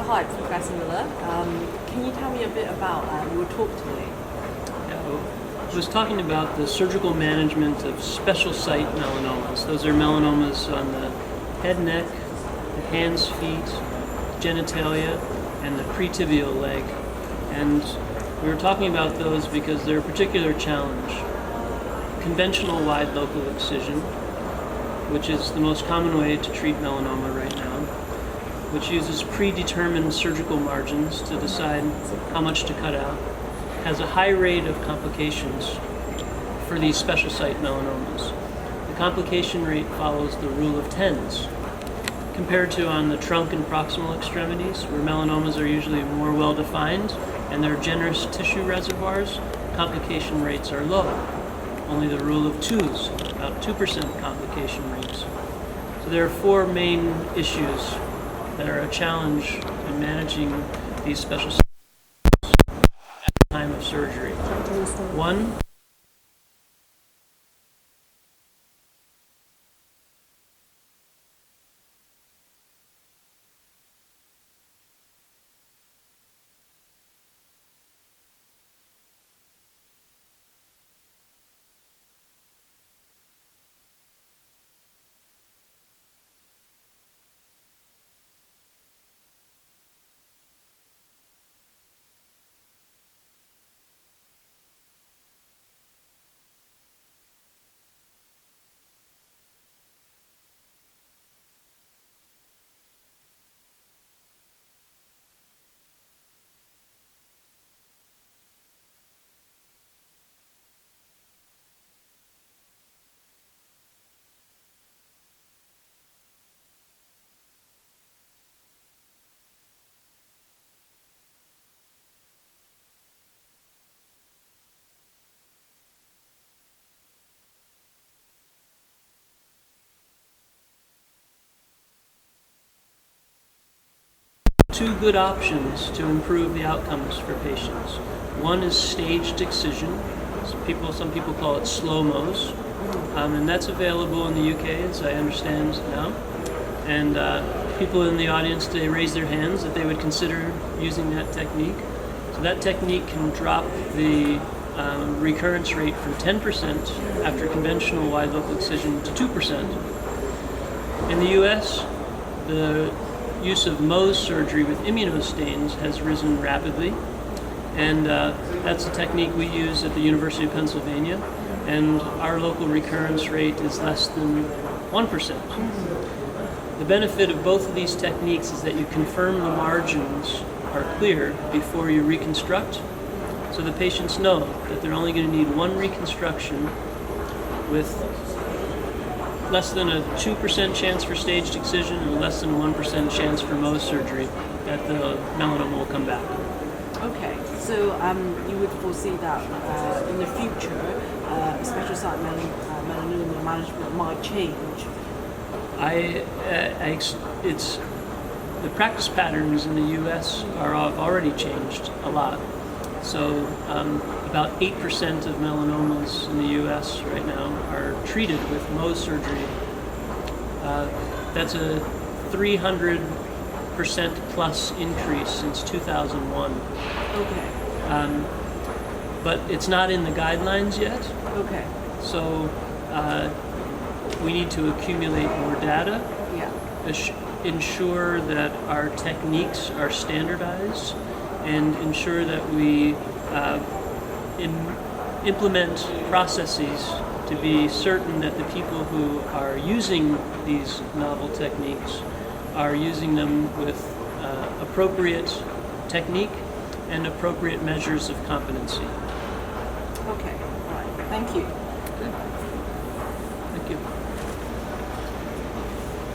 hi, Professor Miller. Can you tell me a bit about your talk today? I was talking about the surgical management of special site melanomas. Those are melanomas on the head, neck, the hands, feet, genitalia, and the pretibial leg. And we were talking about those because they're a particular challenge. Conventional wide local excision, which is the most common way to treat melanoma right now, which uses predetermined surgical margins to decide how much to cut out, has a high rate of complications for these special site melanomas. The complication rate follows the rule of tens, compared to on the trunk and proximal extremities, where melanomas are usually more well-defined and they're generous tissue reservoirs. Complication rates are low. Only the rule of twos, about 2% complication rates. So there are four main issues that are a challenge in managing these special sites at the time of surgery. One, two good options to improve the outcomes for patients. One is staged excision. Some people call it slow-mos, and that's available in the UK, as I understand now. And people in the audience today raise their hands that they would consider using that technique. So that technique can drop the recurrence rate from 10% after conventional wide local excision to 2%. In the US, the use of Mohs surgery with immunostains has risen rapidly, and that's a technique we use at the University of Pennsylvania, and our local recurrence rate is less than 1%. The benefit of both of these techniques is that you confirm the margins are clear before you reconstruct, so the patients know that they're only going to need one reconstruction with less than a 2% chance for staged excision and less than a 1% chance for Mohs surgery that the melanoma will come back. Okay, so you would foresee that in the future, special site melanoma management might change? The practice patterns in the U.S. have already changed a lot. So about 8% of melanomas in the U.S. right now are treated with Mohs surgery. That's a 300% plus increase since 2001. Okay. But it's not in the guidelines yet. Okay. So we need to accumulate more data. Yeah. Ensure that our techniques are standardized, and ensure that we implement processes to be certain that the people who are using these novel techniques are using them with appropriate technique and appropriate measures of competency. Okay, all right. Thank you. Good. Thank you.